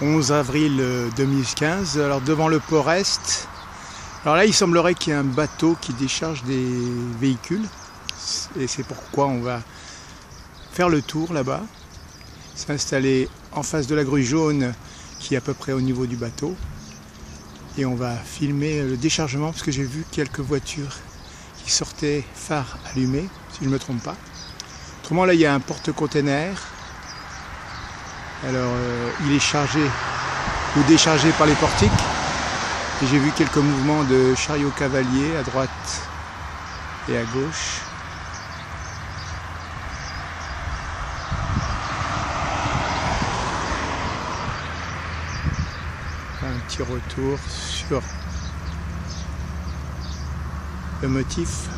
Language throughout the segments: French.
11 avril 2015. Alors devant le port Est, alors là il semblerait qu'il y ait un bateau qui décharge des véhicules et c'est pourquoi on va faire le tour là-bas, s'installer en face de la grue jaune qui est à peu près au niveau du bateau et on va filmer le déchargement parce que j'ai vu quelques voitures qui sortaient phare allumé, si je ne me trompe pas. Autrement là il y a un porte-container. Alors il est chargé ou déchargé par les portiques et j'ai vu quelques mouvements de chariots cavaliers à droite et à gauche. Un petit retour sur le motif.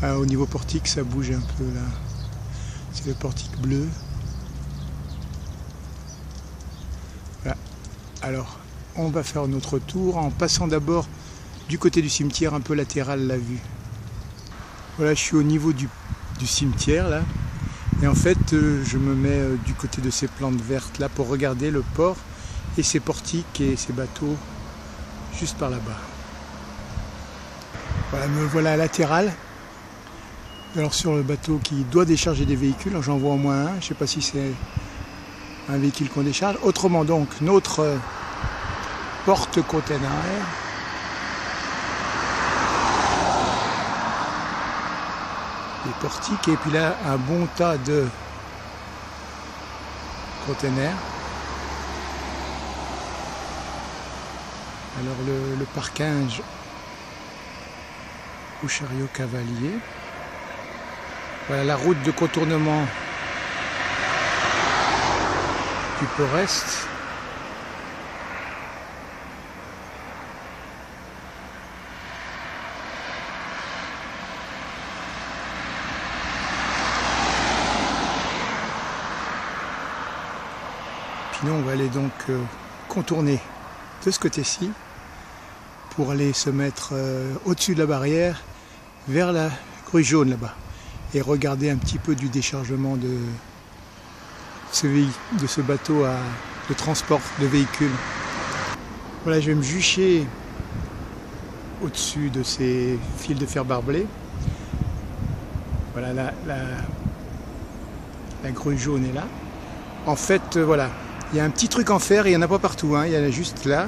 Ah, au niveau portique ça bouge un peu là, c'est le portique bleu. Voilà. Alors on va faire notre tour en passant d'abord du côté du cimetière un peu latéral la vue. Voilà, je suis au niveau du cimetière là et en fait je me mets du côté de ces plantes vertes là pour regarder le port et ses portiques et ses bateaux juste par là-bas. Voilà, me voilà latéral. Alors sur le bateau qui doit décharger des véhicules, j'en vois au moins un, je ne sais pas si c'est un véhicule qu'on décharge. Autrement donc, notre porte-container. Les portiques et puis là un bon tas de containers. Alors le parquage au chariot cavalier. Voilà la route de contournement du port Est. Puis nous on va aller donc contourner de ce côté-ci pour aller se mettre au-dessus de la barrière vers la grue jaune là-bas et regarder un petit peu du déchargement de ce bateau de transport de véhicules. Voilà, je vais me jucher au-dessus de ces fils de fer barbelés. Voilà, la grue jaune est là. En fait, voilà, il y a un petit truc en fer et il n'y en a pas partout, hein, il y en a juste là.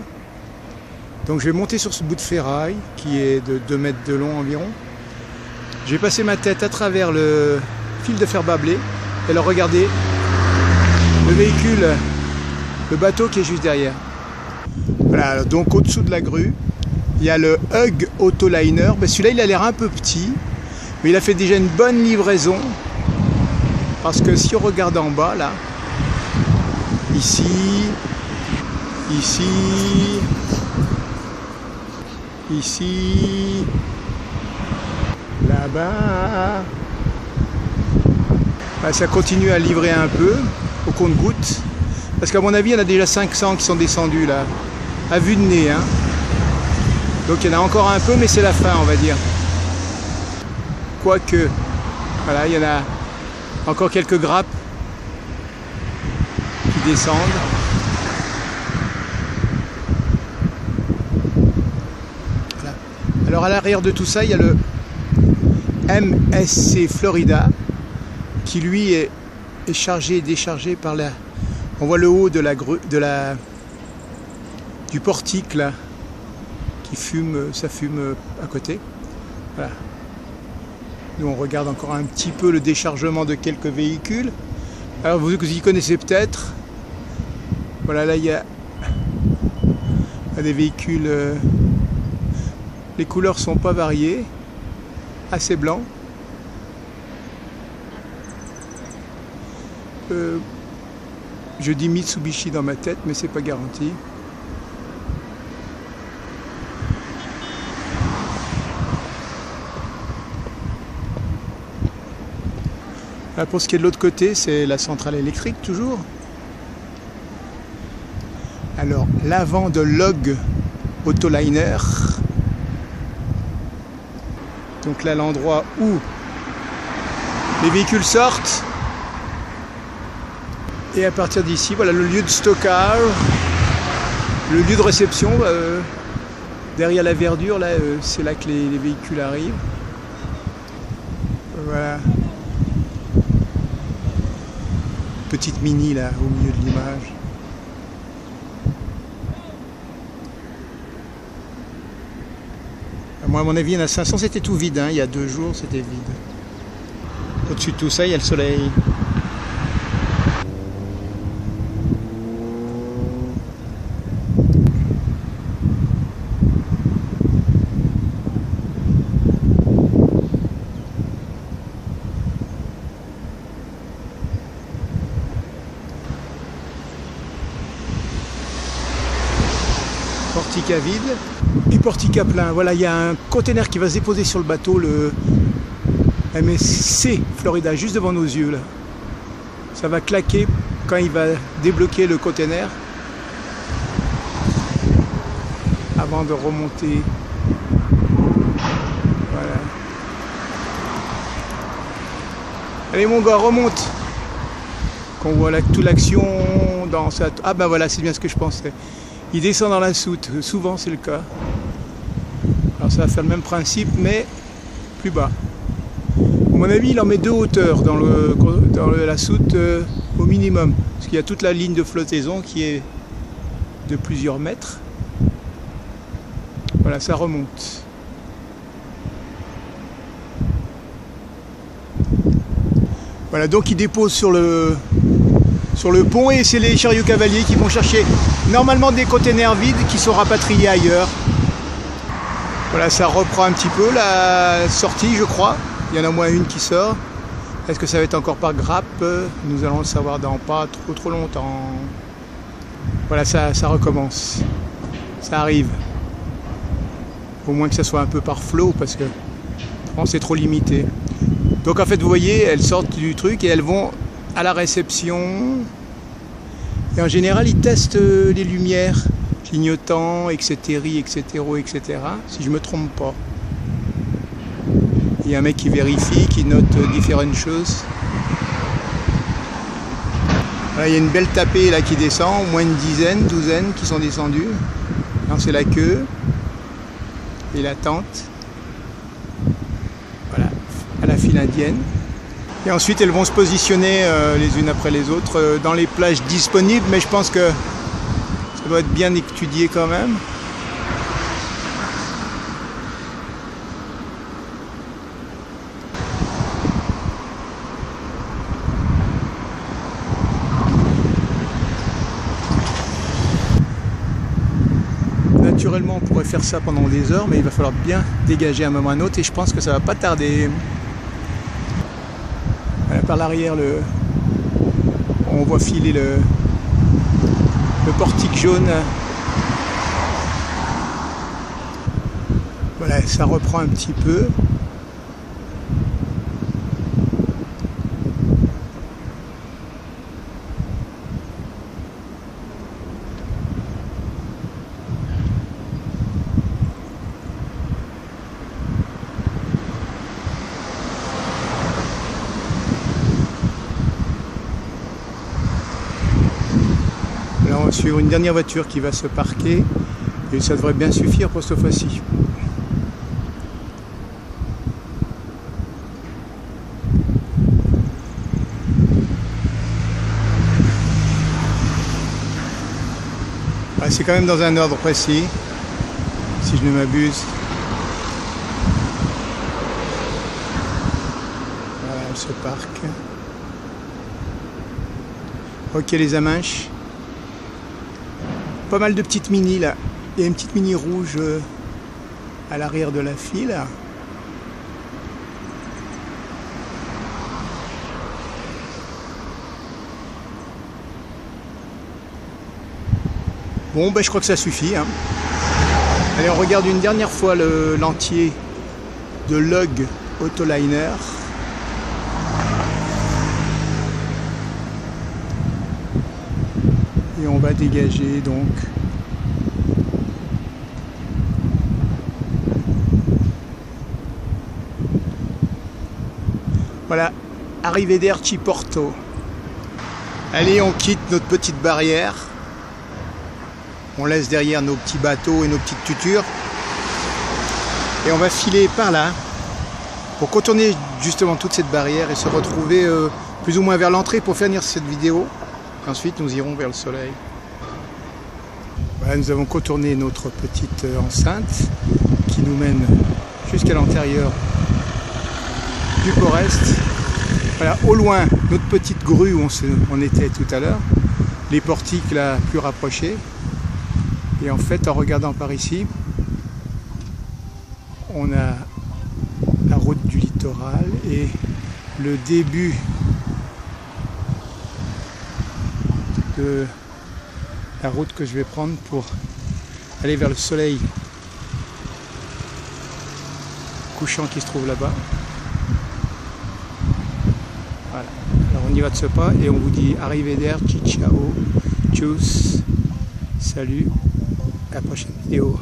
Donc je vais monter sur ce bout de ferraille qui est de 2 mètres de long environ. Je vais passer ma tête à travers le fil de fer barbelé et alors regardez le véhicule, le bateau qui est juste derrière. Voilà, donc au-dessous de la grue, il y a le Hug Autoliner. Ben, celui-là il a l'air un peu petit, mais il a fait déjà une bonne livraison. Parce que si on regarde en bas là, ici, là-bas, ben, ça continue à livrer un peu au compte-gouttes. Parce qu'à mon avis, il y en a déjà 500 qui sont descendus là, à vue de nez. Hein. Donc il y en a encore un peu, mais c'est la fin, on va dire. Quoique, voilà, il y en a encore quelques grappes qui descendent. Voilà. Alors à l'arrière de tout ça, il y a le MSC Florida qui lui est chargé et déchargé par la... On voit le haut de du portique là qui fume, ça fume à côté. Voilà. Nous on regarde encore un petit peu le déchargement de quelques véhicules. Alors vous y connaissez peut-être. Voilà, là il y a des véhicules. Les couleurs sont pas variées, assez blancs. Je dis Mitsubishi dans ma tête, mais c'est pas garanti. Là, pour ce qui est de l'autre côté, c'est la centrale électrique toujours. Alors, l'avant de Hug Autoliner. Donc là, l'endroit où les véhicules sortent. Et à partir d'ici, voilà le lieu de stockage, le lieu de réception. Derrière la verdure, là, c'est là que les véhicules arrivent. Voilà. Petite mini là, au milieu de l'image. Moi, à mon avis, il y en a 500, c'était tout vide. Hein. Il y a 2 jours, c'était vide. Au-dessus de tout ça, il y a le soleil. Portica vide et Portica plein. Voilà, il y a un container qui va se déposer sur le bateau, le MSC Florida, juste devant nos yeux là. Ça va claquer quand il va débloquer le container avant de remonter. Voilà. Allez mon gars, remonte. Qu'on voit là toute l'action dans sa... Ah ben voilà, c'est bien ce que je pensais. Il descend dans la soute, souvent c'est le cas. Alors ça va faire le même principe, mais plus bas. À mon avis, il en met 2 hauteurs dans la soute au minimum. Parce qu'il y a toute la ligne de flottaison qui est de plusieurs mètres. Voilà, ça remonte. Voilà, donc il dépose sur le pont et c'est les chariots cavaliers qui vont chercher normalement des containers vides qui sont rapatriés ailleurs. Voilà, ça reprend un petit peu la sortie, je crois. Il y en a au moins une qui sort. Est-ce que ça va être encore par grappe? Nous allons le savoir dans pas trop longtemps. Voilà, ça recommence. Ça arrive. Au moins que ça soit un peu par flot parce que c'est trop limité. Donc en fait, vous voyez, elles sortent du truc et elles vont à la réception. Et en général, ils testent les lumières, clignotants, etc., si je me trompe pas. Il y a un mec qui vérifie, qui note différentes choses. Là, il y a une belle tapée là qui descend, au moins une dizaine, douzaine qui sont descendues. Là, c'est la queue et la tente. Voilà, à la file indienne. Et ensuite, elles vont se positionner les unes après les autres dans les plages disponibles, mais je pense que ça doit être bien étudié quand même. Naturellement, on pourrait faire ça pendant des heures, mais il va falloir bien dégager à un moment ou à un autre, et je pense que ça va pas tarder. Voilà, par l'arrière, on voit filer le portique jaune. Voilà, ça reprend un petit peu. Là, on va suivre une dernière voiture qui va se parquer et ça devrait bien suffire pour cette fois-ci. C'est quand même dans un ordre précis, si je ne m'abuse. Voilà, elle se parque. Ok, les Aminches. Pas mal de petites mini là. Il y a une petite mini rouge à l'arrière de la file. Bon, ben, je crois que ça suffit. Hein. Allez, on regarde une dernière fois l'entier de Lug Autoliner. Et on va dégager donc. Voilà, arrivederci Porto. Allez, on quitte notre petite barrière. On laisse derrière nos petits bateaux et nos petites tutures. Et on va filer par là pour contourner justement toute cette barrière et se retrouver plus ou moins vers l'entrée pour finir cette vidéo. Ensuite, nous irons vers le soleil. Voilà, nous avons contourné notre petite enceinte qui nous mène jusqu'à l'intérieur du Port-Est. Voilà, au loin, notre petite grue où on était tout à l'heure, les portiques là plus rapprochés. Et en fait, en regardant par ici, on a la route du littoral et le début de la route que je vais prendre pour aller vers le soleil couchant qui se trouve là-bas. Voilà, alors on y va de ce pas et on vous dit arrivederci, ciao, tchuss, salut, à la prochaine vidéo.